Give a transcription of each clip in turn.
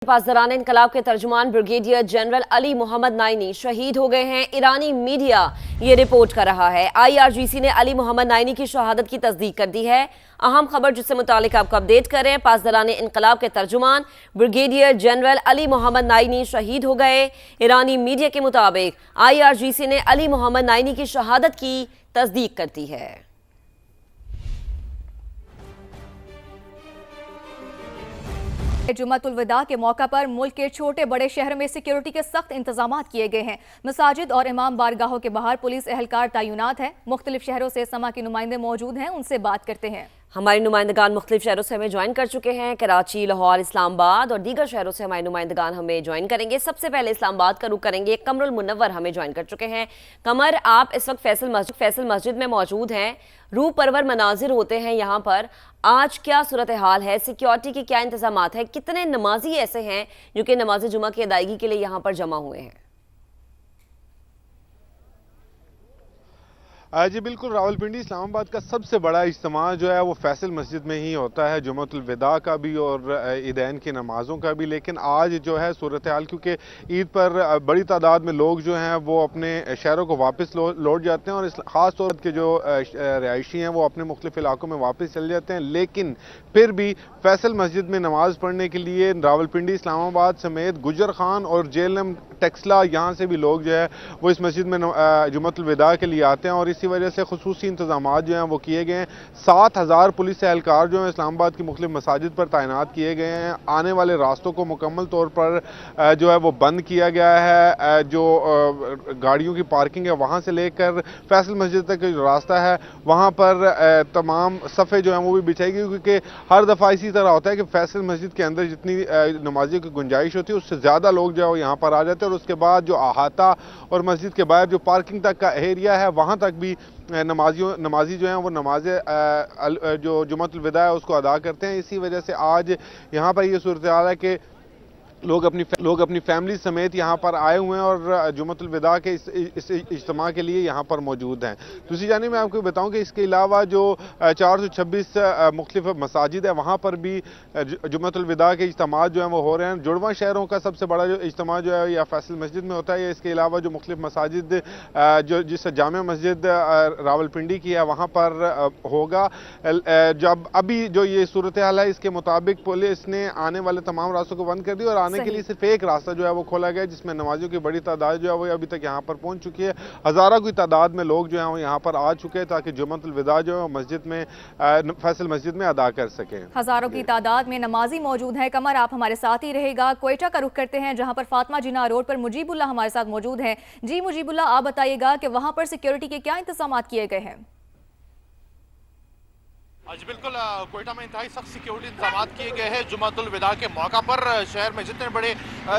पासदारान इनकलाब के तर्जुमान brigadier general Ali Mohammad Naini शहीद हो गए हैं। ईरानी मीडिया ये रिपोर्ट कर रहा है। IRGC ने अली मोहम्मद नाइनी की शहादत की तस्दीक कर दी है। अहम खबर जिससे मुतालिक आपको अपडेट कर रहे हैं। पासदारान इनकलाब के तर्जुमान brigadier general Ali Mohammad Naini शहीद हो गए। ईरानी मीडिया के मुताबिक IRGC ने अली मोहम्मद नाइनी की शहादत की तस्दीक कर दी है। जुम्मतुल विदा के मौका पर मुल्क के छोटे बड़े शहरों में सिक्योरिटी के सख्त इंतजाम किए गए हैं। मसाजिद और इमाम बारगाहों के बाहर पुलिस एहलकार तैनात है। मुख्तलिफ शहरों से समा के नुमाइंदे मौजूद हैं, उनसे बात करते हैं। हमारे नुमाइंदगान मुख्तलिफ शहरों से हमें ज्वाइन कर चुके हैं। कराची, लाहौर, इस्लामाबाद और दीगर शहरों से हमारे नुमाइंदगान हमें ज्वाइन करेंगे। सबसे पहले इस्लामाबाद का रुख करेंगे। कमरुल मुनव्वर हमें ज्वाइन कर चुके हैं। कमर, आप इस वक्त फैसल मस्जिद में मौजूद हैं। रूह परवर मनाजिर होते हैं यहाँ पर। आज क्या सूरत हाल है? सिक्योरिटी के क्या इंतजाम हैं? कितने नमाजी ऐसे हैं जो कि नमाज जुमा की अदायगी के लिए यहाँ पर जमा हुए हैं? जी बिल्कुल, रावलपिंडी इस्लामाबाद का सबसे बड़ा इज्तिमा जो है वो फैसल मस्जिद में ही होता है, जुम्मतुल विदा का भी और ईदैन की नमाज़ों का भी। लेकिन आज जो है सूरत हाल, क्योंकि ईद पर बड़ी तादाद में लोग जो हैं वो अपने शहरों को वापस लौट जाते हैं और ख़ास तौर के जो रिहायशी हैं वो अपने मुख्तलिफ इलाकों में वापस चले जाते हैं। लेकिन फिर भी फैसल मस्जिद में नमाज़ पढ़ने के लिए रावलपिंडी, इस्लामाबाद समेत गुजर खान और जेलम, टेक्सला, यहाँ से भी लोग जो है वो इस मस्जिद में जुम्मतुल विदा के लिए आते हैं और इसी वजह से खुसूसी इंतजाम जो हैं वो किए गए हैं। 7000 पुलिस एहलकार जो है इस्लामाबाद की मुख्तलिफ मसाजिद पर तैनात किए गए हैं। आने वाले रास्तों को मुकम्मल तौर पर जो है वो बंद किया गया है। जो गाड़ियों की पार्किंग है वहाँ से लेकर फैसल मस्जिद तक जो रास्ता है वहाँ पर तमाम सफ़े जो हैं वो भी बिछाएगी, क्योंकि हर दफ़ा इसी तरह होता है कि फैसल मस्जिद के अंदर जितनी नमाजियों की गुंजाइश होती है उससे ज़्यादा लोग जो है वो यहाँ पर आ जाते हैं और उसके बाद जो अहाता और मस्जिद के बाहर जो पार्किंग तक का एरिया है वहाँ तक भी नमाजी जो हैं वो नमाज जो जुम्मतुल विदा है उसको अदा करते हैं। इसी वजह से आज यहाँ पर ये सूरत हाल है कि लोग अपनी फैमिली समेत यहाँ पर आए हुए हैं और जुम्मतुल विदा के इस इज्तिमा के लिए यहाँ पर मौजूद हैं। दूसरी जानिब मैं आपको बताऊँ कि इसके अलावा जो 426 मुख्तलिफ मसाजिद है वहाँ पर भी जुम्मतुल विदा के इज्तिमा जो हैं वो हो रहे हैं। जुड़वा शहरों का सबसे बड़ा जो इज्तिमा जो है या फैसल मस्जिद में होता है, या इसके अलावा जो मुख्तलिफ मसाजिद जो जिस जामे मस्जिद रावलपिंडी की है वहाँ पर होगा। जब अभी जो ये सूरत हाल है इसके मुताबिक पुलिस ने आने वाले तमाम रास्तों को बंद कर दिया और आने के लिए सिर्फ एक रास्ता जो है वो खोला गया, जिसमें नमाजियों की बड़ी तादाद जो है वो अभी तक यहाँ पर पहुंच चुकी है। हजारों की तादाद में लोग जो है वो यहाँ पर आ चुके हैं ताकि जुम्मतुल विदा जो है मस्जिद में फैसल मस्जिद में अदा कर सकें। हजारों की तादाद में नमाजी मौजूद है। कमर, आप हमारे साथ ही रहेगा। क्वेटा का रुख करते हैं जहाँ पर फातिमा जिन्ना रोड पर मुजीबुल्लाह हमारे साथ मौजूद है। जी मुजीबुल्लाह, आप बताइएगा कि वहाँ पर सिक्योरिटी के क्या इंतजाम किए गए हैं? जी बिल्कुल, क्वेटा में इंतहाई सख्त सिक्योरिटी इंतजाम किए गए हैं। जुम्मतुल विदा के मौका पर शहर में जितने बड़े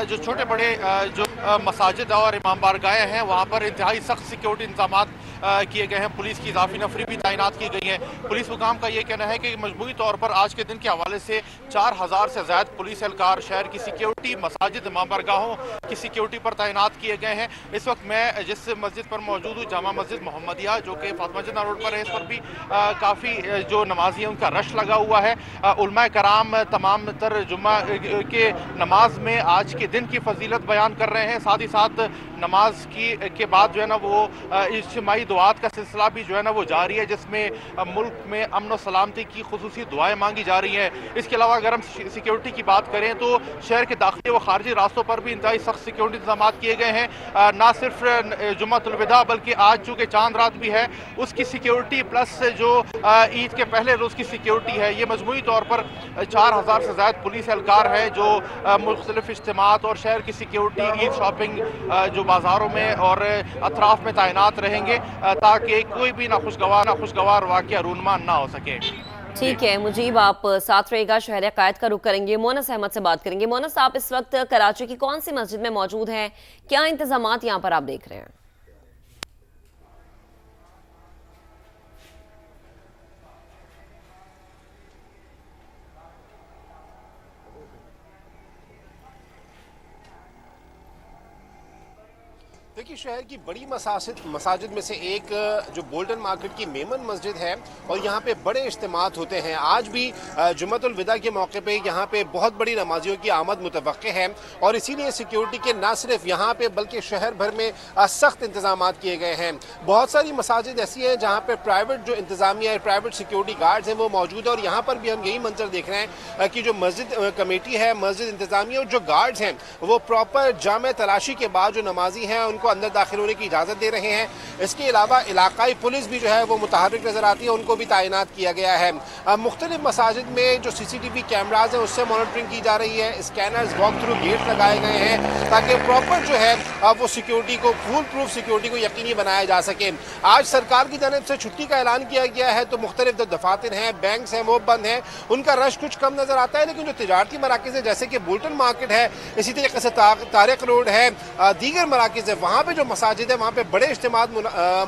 जो छोटे बड़े जो मसाजिद और इमाम बारगाहें हैं वहाँ पर इंतहाई सख्त सिक्योरिटी इंतजाम किए गए हैं। पुलिस की इजाफी नफरी भी तैनात की गई है। पुलिस हुकाम का ये कहना है कि मजमूई तौर पर आज के दिन के हवाले से 4000 से ज्यादा पुलिस एहलकार शहर की सिक्योरिटी, मसाजिद, इमाम बारगाहों की सिक्योरिटी पर तैनात किए गए हैं। इस वक्त मैं जिस मस्जिद पर मौजूद हूँ, जामा मस्जिद मोहम्मदिया, जो कि फातिमा जिन्ना रोड पर है, इस पर भी काफ़ी जो नमाजी हैं उनका रश लगा हुआ है। उलमा कराम तमाम तर जुम्मा के नमाज में आज के दिन की फजीलत बयान कर रहे हैं। साथ ही साथ नमाज के बाद जो है ना वो इज्तिमाई दुआत का सिलसिला भी जो है ना वो जारी है, जिसमें मुल्क में अमन और सलामती की खुसूसी दुआएं मांगी जा रही हैं। इसके अलावा अगर हम सिक्योरिटी की बात करें तो शहर के दाखिली व खारजी रास्तों पर भी इंतहाई सख्त सिक्योरिटी इंतजाम किए गए हैं। ना सिर्फ जुम्मतुल विदा बल्कि आज चूँकि चांद रात भी है उसकी सिक्योरिटी प्लस जो ईद के पहले रोज़ की सिक्योरिटी है, ये मजमूई तौर पर 4000 से ज़्यादा पुलिस एहलकार हैं जो मुख्तलिफ इज्तिमात और शहर की सिक्योरिटी, ईद शॉपिंग जो बाज़ारों में और अतराफ में तैनात रहेंगे ताकि कोई भी नाखुशगवार वाक़या रूनमा ना हो सके। ठीक है मुजीब, आप साथ रहेगा। शहर कायद का रुख करेंगे। मोनस अहमद से बात करेंगे। मोनस, आप इस वक्त कराची की कौन सी मस्जिद में मौजूद हैं? क्या इंतजाम यहाँ पर आप देख रहे हैं? देखिए, शहर की बड़ी मसाजिद में से एक जो बोल्टन मार्केट की मेमन मस्जिद है और यहाँ पे बड़े इज्तिमात होते हैं। आज भी जुम्मतुल विदा के मौके पे यहाँ पे बहुत बड़ी नमाजियों की आमद मुतवक्के है और इसीलिए सिक्योरिटी के न सिर्फ यहाँ पे बल्कि शहर भर में सख्त इंतजाम किए गए हैं। बहुत सारी मसाजिद ऐसी हैं जहाँ पे प्राइवेट जो इंतजामिया है, प्राइवेट सिक्योरिटी गार्ड्स हैं वो मौजूद है और यहाँ पर भी हम यही मंजर देख रहे हैं कि जो मस्जिद कमेटी है, मस्जिद इंतजामिया और जो गार्ड्स हैं वो प्रॉपर जामे तलाशी के बाद जो नमाजी हैं उनको अंदर दाखिल होने की इजाज़त दे रहे हैं। इसके अलावा इलाकाई पुलिस भी जो है वो मुतहर्रिक नज़र आती है, उनको भी तैनात किया गया है। मुख्तलिफ मसाजिद में जो CCTV कैमराज हैं उससे मॉनिटरिंग की जा रही है, स्कैनर्स, वॉक थ्रू गेट लगाए गए हैं ताकि प्रॉपर जो है वो सिक्योरिटी को, फुल प्रूफ सिक्योरिटी को यकीनी बनाया जा सके। आज सरकार की जानिब से छुट्टी का ऐलान किया गया है तो मुख्तलिफ जो दफातर हैं, बैंक्स हैं वो बंद हैं, उनका रश कुछ कम नज़र आता है। लेकिन जो तिजारती मराकज़ है जैसे कि बोल्टन मार्केट है, इसी तरीके से तारिक रोड है, दीगर मराकज़ है, वहाँ पे जो मसाजिद है वहाँ पे बड़े इज्तिमात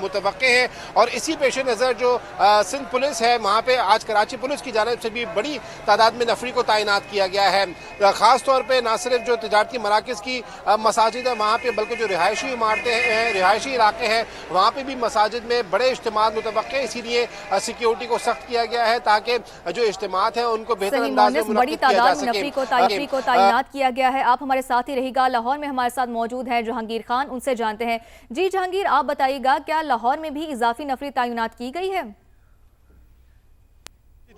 मुतवक्के हैं और इसी पेश नज़र जो सिंध पुलिस है वहाँ पे आज कराची पुलिस की जानिब से भी बड़ी तादाद में नफरी को तैनात किया गया है। ख़ास तौर पे ना सिर्फ जो तिजारती मराकज़ की मसाजिद है वहाँ पे बल्कि जो रिहायशी इमारतें हैं, रिहायशी इलाके हैं वहाँ पे भी मसाजिद में बड़े इज्तिमात मुतवक्के, इसीलिए सिक्योरिटी को सख्त किया गया है ताकि जो इज्तिमात हैं उनको बेहतर अंदाज में बड़ी तादाद में नफरी को तैनात किया गया है। आप हमारे साथ ही रहिएगा। लाहौर में हमारे साथ मौजूद है जहांगीर खान, उनसे जानते हैं। जी जहांगीर, आप बताइएगा क्या लाहौर में भी इजाफी नफरी तैनात की गई है?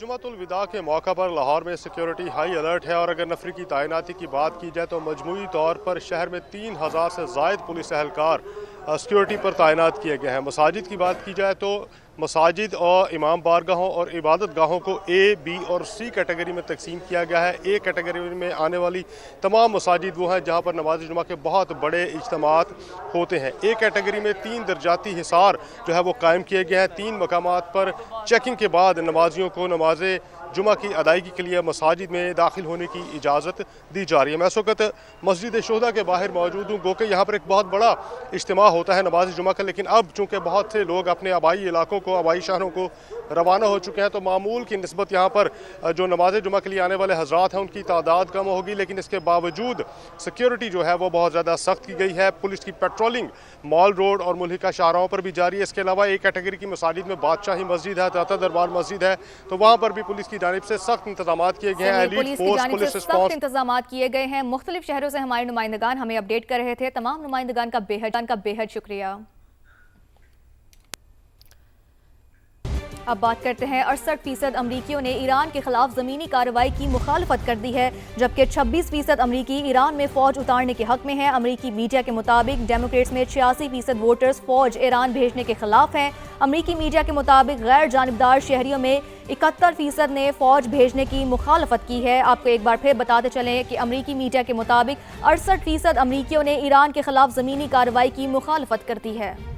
जुम्मतुल विदा के मौका पर लाहौर में सिक्योरिटी हाई अलर्ट है और अगर नफरी की तैनाती की बात की जाए तो मजमूई तौर पर शहर में 3000 से ज़ायद पुलिस एहलकार सिक्योरिटी पर तैनात किए गए हैं। मसाजिद की बात की जाए तो मसाजिद और इमाम बारगाहों और इबादत गाहों को A, B और C कैटेगरी में तकसीम किया गया है। A कैटेगरी में आने वाली तमाम मसाजिद वो हैं जहाँ पर नमाज जुमा के बहुत बड़े इज्तिमात होते हैं। A कैटेगरी में 3 दर्जाती हिसार जो है वो कायम किए गए हैं। 3 मकामात पर चेकिंग के बाद नमाजियों को नमाज जुमा की अदायगी के लिए मसाजिद में दाखिल होने की इजाज़त दी जा रही है। मैं इस वक्त मस्जिद शोहदा के बाहर मौजूद हूँ, गो के यहाँ पर एक बहुत बड़ा इज्तिमा होता है नमाज जुमा का, लेकिन अब चूँकि बहुत से लोग अपने आबाई इलाकों को, आबाई शहरों को रवाना हो चुके हैं तो मामूल की निस्बत यहाँ पर जो नमाज जुमा के लिए आने वाले हजरात हैं उनकी तादाद कम होगी। लेकिन इसके बावजूद सिक्योरिटी जो है वो बहुत ज़्यादा सख्त की गई है। पुलिस की पेट्रोलिंग मॉल रोड और मुल्हिका शाहराहों पर भी जारी है। इसके अलावा एक कैटेगरी की मसाजिद में बादशाही मस्जिद है, ताता दरबार मस्जिद है, तो वहाँ पर भी पुलिस की जानिब से सख्त इंतजाम किए गए हैं। सख्त इंतजाम किए गए हैं। मुख्तलिफ शहरों से हमारे नुमाइंदगान हमें अपडेट कर रहे थे। तमाम नुमाइंदगान का बेहद शुक्रिया। अब बात करते हैं 68% अमरीकियों ने ईरान के खिलाफ ज़मीनी कार्रवाई की मुखालफत कर दी है, जबकि 26% अमरीकी ईरान में फ़ौज उतारने के हक में हैं। अमरीकी मीडिया के मुताबिक डेमोक्रेट्स में 86% वोटर्स फ़ौज ईरान भेजने के खिलाफ हैं। अमरीकी मीडिया के मुताबिक गैर जानिबदार शहरियों में 71% ने फ़ौज भेजने की मुखालफत की है। आपको एक बार फिर बताते चलें कि अमरीकी मीडिया के मुताबिक 68% अमरीकियों ने ईरान के खिलाफ ज़मीनी कार्रवाई की मुखालफत कर दी है।